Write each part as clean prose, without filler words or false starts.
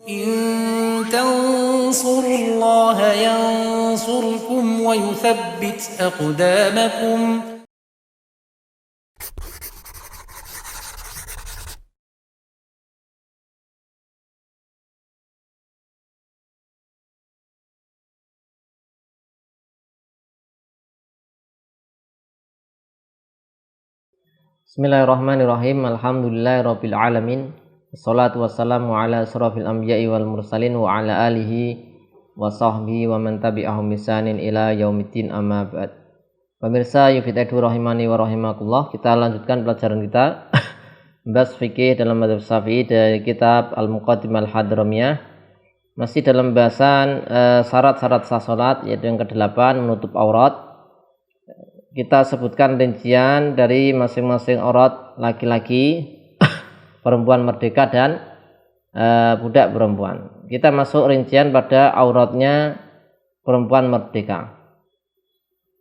إن تنصروا الله ينصركم ويثبت أقدامكم. Bismillahirrahmanirrahim. Alhamdulillahirabbil alamin. Wassalatu wassalamu ala asrofil anbiya'i wal mursalin wa ala alihi wa sahbihi wa man tabi'ahum bisanin ila yaumiddin, amma ba'd. Pemirsa Yufid Edu rahimani wa rahimakumullah, kita lanjutkan pelajaran kita membahas fikih dalam mazhab Syafi'i dari kitab Al-Muqaddimah Al-Hadramiyah. Masih dalam bahasan syarat-syarat sah salat, yaitu yang ke-8, menutup aurat. Kita sebutkan rincian dari masing-masing aurat laki-laki, perempuan merdeka, dan budak perempuan. Kita masuk rincian pada auratnya perempuan merdeka.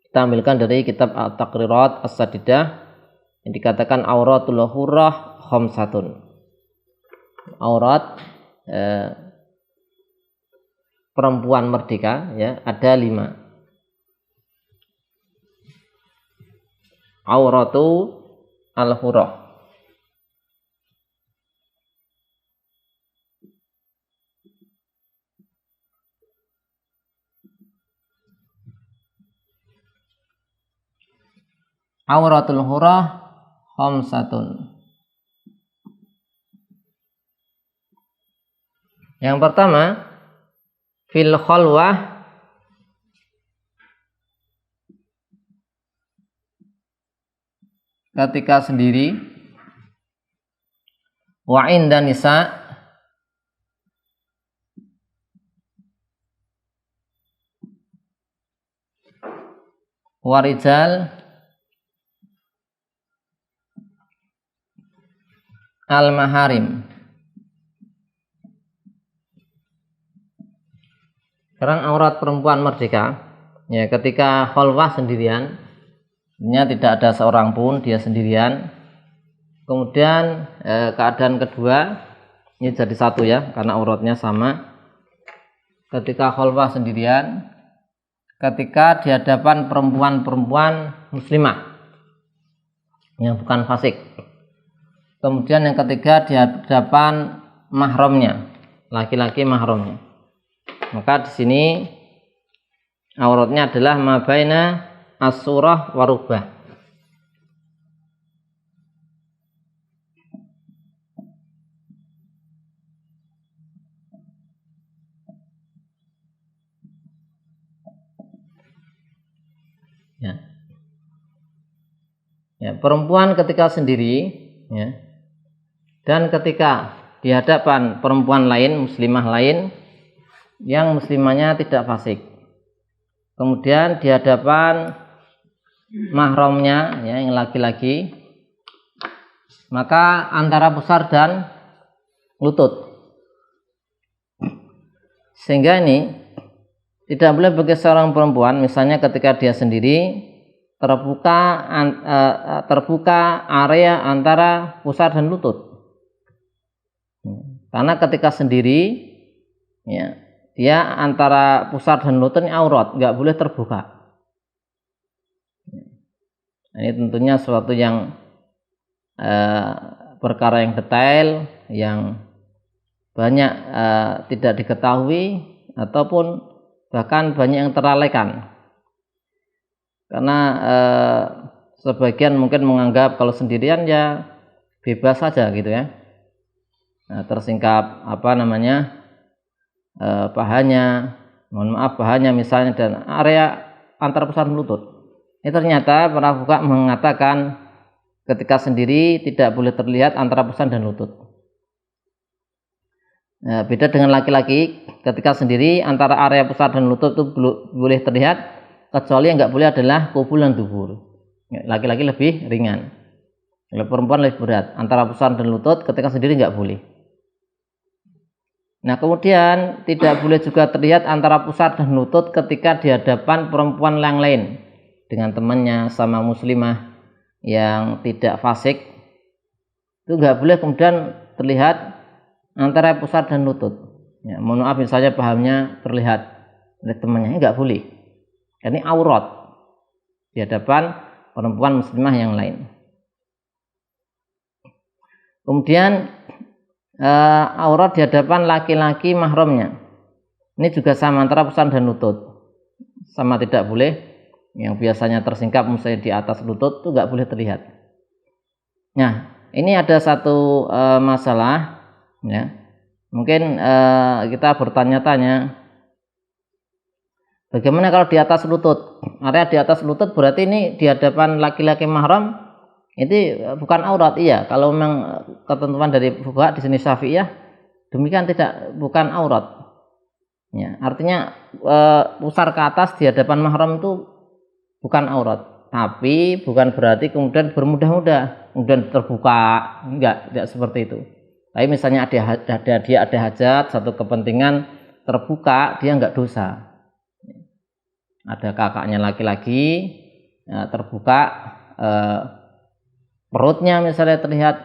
Kita ambilkan dari kitab At-Taqrirat As-Sadidah yang dikatakan auratul hurrah khamsatun. Aurat perempuan merdeka, ya, ada 5. Auratu al-hurrah. Auratul hurrah khamsatun. Yang pertama, fil khalwah, ketika sendiri, wa inda nisa, wa rijal, al-maharim. Sekarang aurat perempuan merdeka, ya, ketika khalwah sendirian, tidak ada seorang pun, dia sendirian. Kemudian keadaan kedua, ini jadi satu, ya, karena auratnya sama. Ketika khalwah sendirian, ketika di hadapan perempuan-perempuan muslimah yang bukan fasik. Kemudian yang ketiga, di hadapan mahramnya, laki-laki mahramnya. Maka di sini auratnya adalah mabaina as-surah wa rukbah. Ya, perempuan ketika sendiri, ya, dan ketika di hadapan perempuan lain, muslimah lain, yang muslimahnya tidak fasik. Kemudian di hadapan mahramnya, ya, yang laki-laki, maka antara pusar dan lutut. Sehingga ini tidak boleh bagi seorang perempuan, misalnya ketika dia sendiri, terbuka area antara pusar dan lutut. Karena ketika sendiri, ya, dia antara pusar dan lutut aurat, nggak boleh terbuka. Ini tentunya suatu yang perkara yang detail, yang banyak tidak diketahui, ataupun bahkan banyak yang terlalaikan. Karena sebagian mungkin menganggap kalau sendirian ya bebas saja, gitu, ya. Tersingkap pahanya, pahanya misalnya, dan area antara pusar dan lutut. Ini ternyata para fuqaha mengatakan ketika sendiri tidak boleh terlihat antara pusar dan lutut. Beda dengan laki-laki, ketika sendiri antara area pusar dan lutut itu boleh terlihat, kecuali yang nggak boleh adalah qubul dan dubur. Laki-laki lebih ringan, kalau perempuan lebih berat. Antara pusar dan lutut ketika sendiri nggak boleh. Nah, kemudian tidak boleh juga terlihat antara pusar dan lutut ketika di hadapan perempuan yang lain, dengan temannya, sama muslimah yang tidak fasik. Itu nggak boleh kemudian terlihat antara pusar dan lutut. Ya, mohon maaf misalnya pahamnya terlihat oleh temannya, nggak boleh. Ini aurat di hadapan perempuan muslimah yang lain. Kemudian aurat di hadapan laki-laki mahramnya. Ini juga sama antara pusar dan lutut. Sama tidak boleh. Yang biasanya tersingkap misalnya di atas lutut itu nggak boleh terlihat. Nah, ini ada satu masalah, ya. Mungkin kita bertanya-tanya, bagaimana kalau di atas lutut? Area di atas lutut berarti ini di hadapan laki-laki mahram itu bukan aurat, iya. Kalau memang ketentuan dari fuqaha di sini Syafi'iyah demikian bukan aurat. Ya, artinya pusar ke atas di hadapan mahram itu bukan aurat. Tapi bukan berarti kemudian bermudah-mudah, kemudian terbuka, enggak seperti itu. Tapi misalnya dia ada hajat, satu kepentingan terbuka, dia enggak dosa. Ada kakaknya laki-laki, ya, terbuka, perutnya misalnya terlihat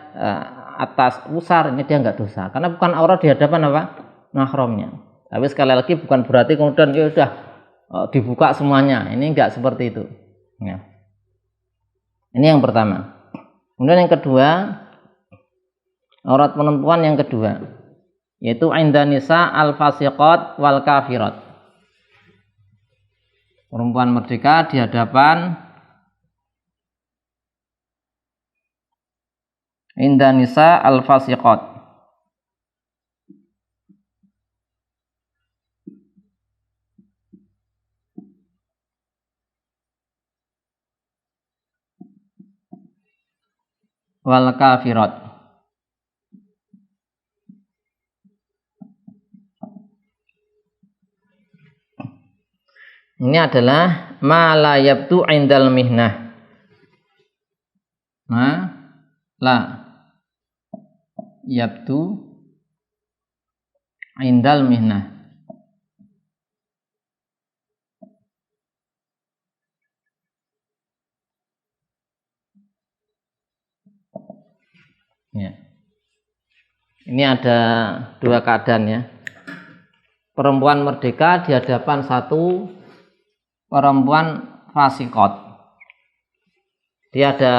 atas pusar, ini dia enggak dosa. Karena bukan aurat di hadapan apa? Mahramnya. Tapi sekali lagi bukan berarti kemudian ya udah dibuka semuanya. Ini enggak seperti itu. Ya. Ini yang pertama. Kemudian yang kedua, aurat perempuan yang kedua, yaitu inda nisa al-fasiqat wal kafirat. Perempuan merdeka di hadapan inda nisa al-fasiqat wal kafirat. Ini adalah ma la yabdu indal mihnah. Ma la yabdu indal mihnah. Ya. Ini ada dua keadaan ya. Perempuan merdeka di hadapan satu perempuan fasikot. Dia ada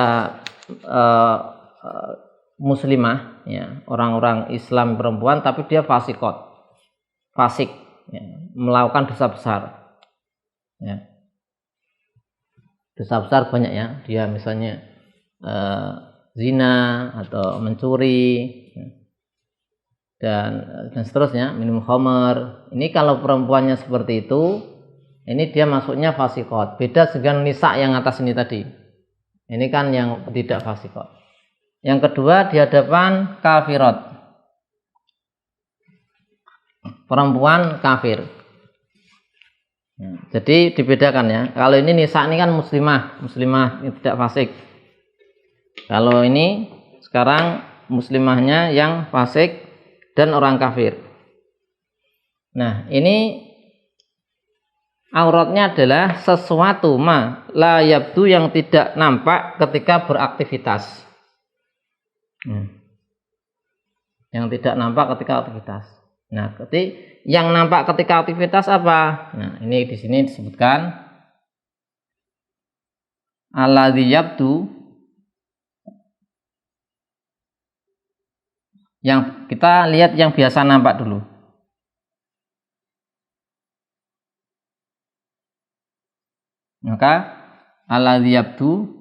muslimah, ya, orang-orang Islam perempuan, tapi dia fasik, ya, melakukan dosa besar. Ya. Dosa besar banyak ya. Dia misalnya zina atau mencuri, ya, dan seterusnya, minum khamar. Ini kalau perempuannya seperti itu, ini dia masuknya fasikot. Beda dengan nisa yang atas ini tadi. Ini kan yang tidak fasikot. Yang kedua di hadapan kafirat, perempuan kafir. Jadi dibedakan ya. Kalau ini nisa ini kan muslimah yang tidak fasik. Kalau ini sekarang muslimahnya yang fasik dan orang kafir. Nah, ini auratnya adalah sesuatu la yabdu yang tidak nampak ketika beraktivitas. Yang tidak nampak ketika aktivitas. Nah, yang nampak ketika aktivitas apa? Nah, ini di sini disebutkan alladzi yabdu, yang kita lihat yang biasa nampak dulu. Maka alladzi yabdu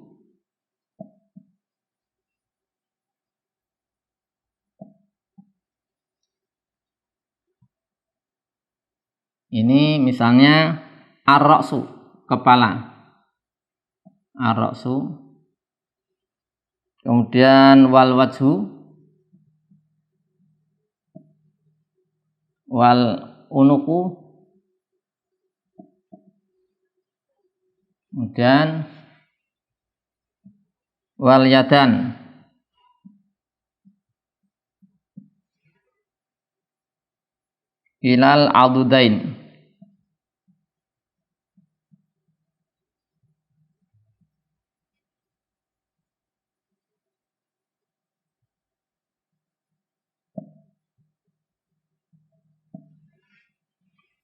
ini misalnya ar-ra'su, kepala. Ar-ra'su. Kemudian wal wajhu, wal unuku, kemudian wal yadan, ilal adudain.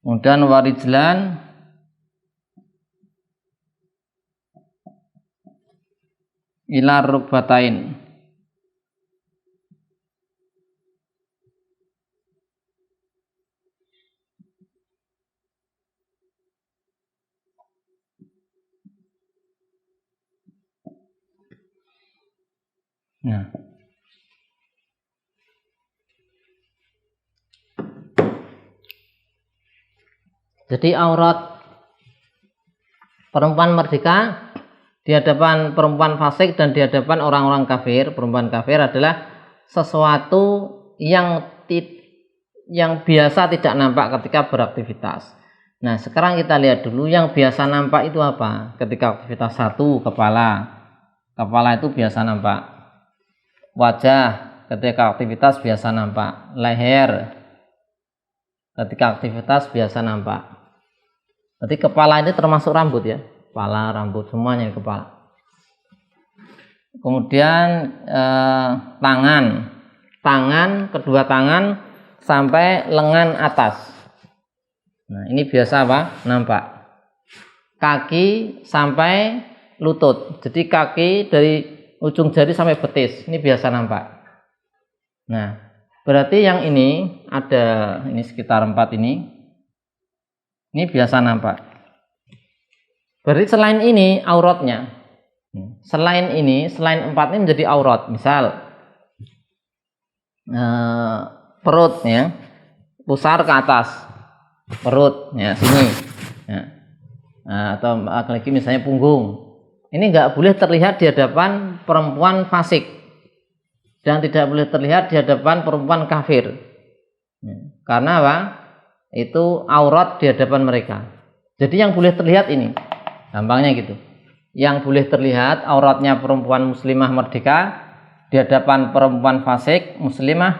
Kemudian warijlan ila rukbatain. Nah, jadi aurat perempuan merdeka di hadapan perempuan fasik dan di hadapan orang-orang kafir, perempuan kafir adalah sesuatu yang biasa tidak nampak ketika beraktivitas. Nah, sekarang kita lihat dulu yang biasa nampak itu apa? Ketika aktivitas. Satu, kepala. Kepala itu biasa nampak. Wajah ketika aktivitas biasa nampak. Leher ketika aktivitas biasa nampak. Berarti kepala ini termasuk rambut ya. Kepala, rambut, semuanya kepala. Kemudian tangan, kedua tangan sampai lengan atas. Nah, ini biasa apa? Nampak. Kaki sampai lutut. Jadi kaki dari ujung jari sampai betis. Ini biasa nampak. Nah, berarti yang ini ada ini sekitar 4 ini. Ini biasa nampak. Berarti selain ini auratnya. Selain 4 ini menjadi aurat. Misal perut ya. Pusar ke atas. Perut ya, sini. Ya. Atau lagi misalnya punggung. Ini nggak boleh terlihat di hadapan perempuan fasik dan tidak boleh terlihat di hadapan perempuan kafir. Karena apa? Itu aurat di hadapan mereka. Jadi yang boleh terlihat ini, gampangnya gitu. Yang boleh terlihat auratnya perempuan muslimah merdeka di hadapan perempuan fasik muslimah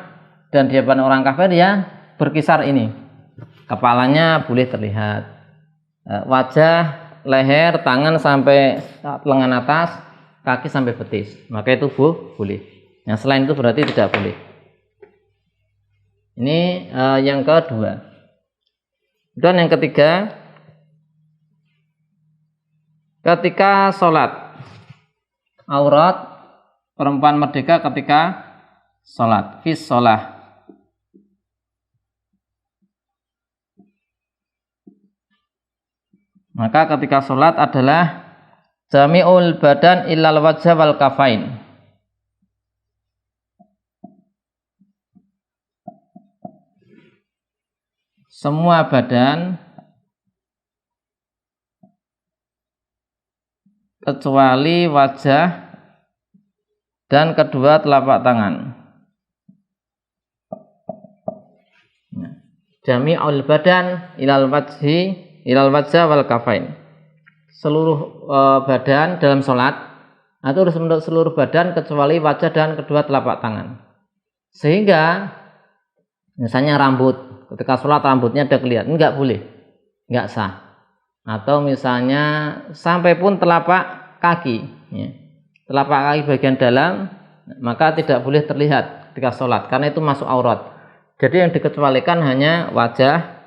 dan di hadapan orang kafir ya berkisar ini. Kepalanya boleh terlihat, wajah, leher, tangan sampai lengan atas, kaki sampai betis. Maka itu boleh. Yang selain itu berarti tidak boleh. Ini yang kedua. Dan yang ketiga, ketika sholat, aurat perempuan merdeka ketika sholat, fis sholah. Maka ketika sholat adalah jami'ul badan illal wajha wal kafain. Semua badan kecuali wajah dan kedua telapak tangan. Jami'ul badan illal wajha wal kafain. Seluruh badan dalam sholat itu harus untuk seluruh badan kecuali wajah dan kedua telapak tangan. Sehingga misalnya rambut, ketika sholat rambutnya ada kelihatan, enggak boleh, enggak sah. Atau misalnya sampai pun telapak kaki ya. Telapak kaki bagian dalam, maka tidak boleh terlihat ketika sholat karena itu masuk aurat. Jadi yang dikecualikan hanya wajah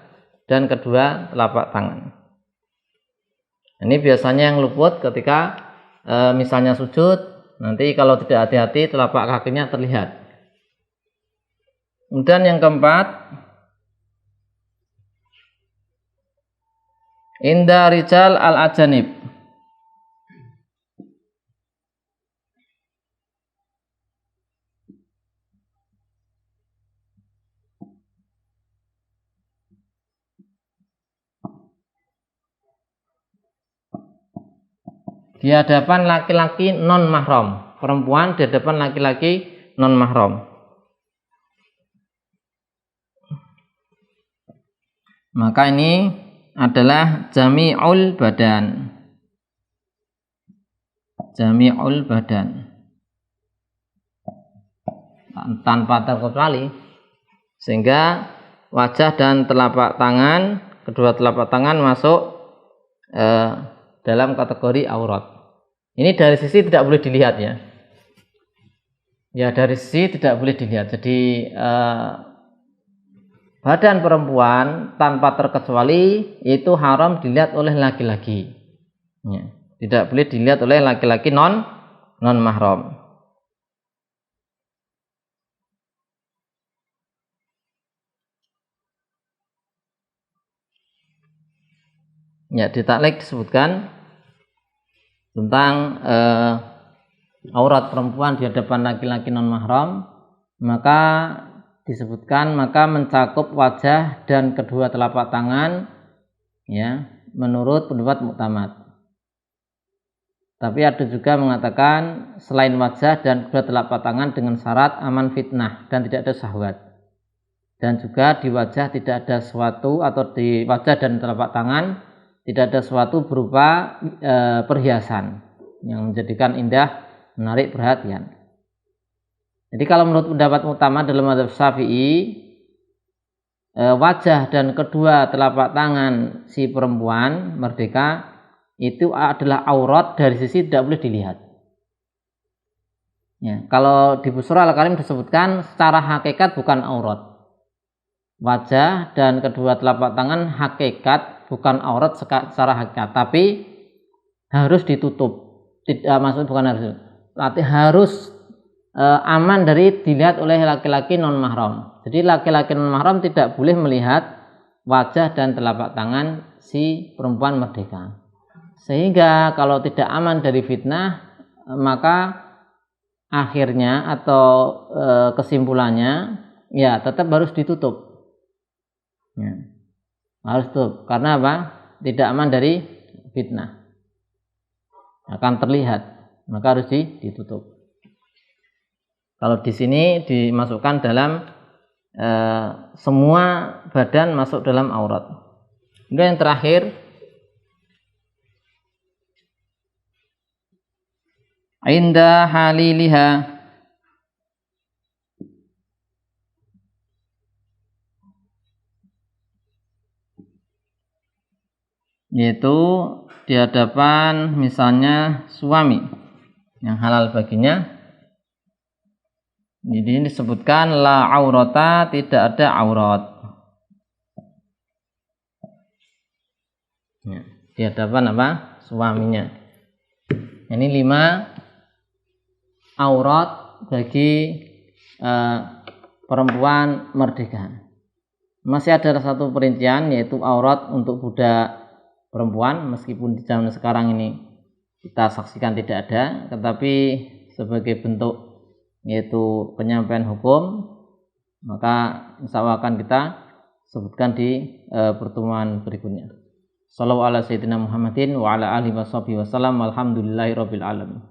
dan kedua telapak tangan. Ini biasanya yang luput ketika misalnya sujud, nanti kalau tidak hati-hati telapak kakinya terlihat. Kemudian yang keempat, inda rijal al-ajanib. Di hadapan laki-laki non mahram, perempuan di hadapan laki-laki non mahram. Maka ini adalah jami'ul badan. Jami'ul badan. Tanpa terkecuali. Sehingga wajah dan telapak tangan, kedua telapak tangan masuk dalam kategori aurat. Ini dari sisi tidak boleh dilihat ya. Ya dari sisi tidak boleh dilihat. Jadi badan perempuan tanpa terkecuali itu haram dilihat oleh laki-laki. Ya, tidak boleh dilihat oleh laki-laki non mahram. Ya, di taklek disebutkan tentang aurat perempuan di hadapan laki-laki non mahram, maka disebutkan maka mencakup wajah dan kedua telapak tangan, ya, menurut pendapat muktamad. Tapi ada juga mengatakan selain wajah dan kedua telapak tangan dengan syarat aman fitnah dan tidak ada syahwat. Dan juga di wajah tidak ada sesuatu, atau di wajah dan telapak tangan tidak ada sesuatu berupa perhiasan yang menjadikan indah, menarik perhatian. Jadi kalau menurut pendapat muktamad dalam mazhab Syafi'i, wajah dan kedua telapak tangan si perempuan merdeka itu adalah aurat dari sisi tidak boleh dilihat. Ya, kalau di Busra Al-Karim disebutkan secara hakikat bukan aurat. Wajah dan kedua telapak tangan hakikat bukan aurat secara hakikat, tapi harus ditutup. Tidak, maksud bukan harus, tapi harus aman dari dilihat oleh laki-laki non mahram. Jadi laki-laki non mahram tidak boleh melihat wajah dan telapak tangan si perempuan merdeka. Sehingga kalau tidak aman dari fitnah, maka akhirnya atau kesimpulannya ya tetap harus ditutup. Ya, harus tutup. Karena apa? Tidak aman dari fitnah, akan terlihat, maka harus ditutup. Kalau di sini dimasukkan dalam semua badan masuk dalam aurat. Kemudian yang terakhir, inda haliliha, yaitu di hadapan misalnya suami yang halal baginya. Jadi disebutkan la aurata, tidak ada aurat. Ya, di hadapan apa? Suaminya. Ini 5 aurat bagi perempuan merdeka. Masih ada satu perincian, yaitu aurat untuk budak perempuan, meskipun di zaman sekarang ini kita saksikan tidak ada, tetapi sebagai bentuk yaitu penyampaian hukum, maka insya Allah akan kita sebutkan di pertemuan berikutnya. Sallallahu ala sayyidina Muhammadin wa ala alihi washabihi wasallam, walhamdulillahi rabbil alamin.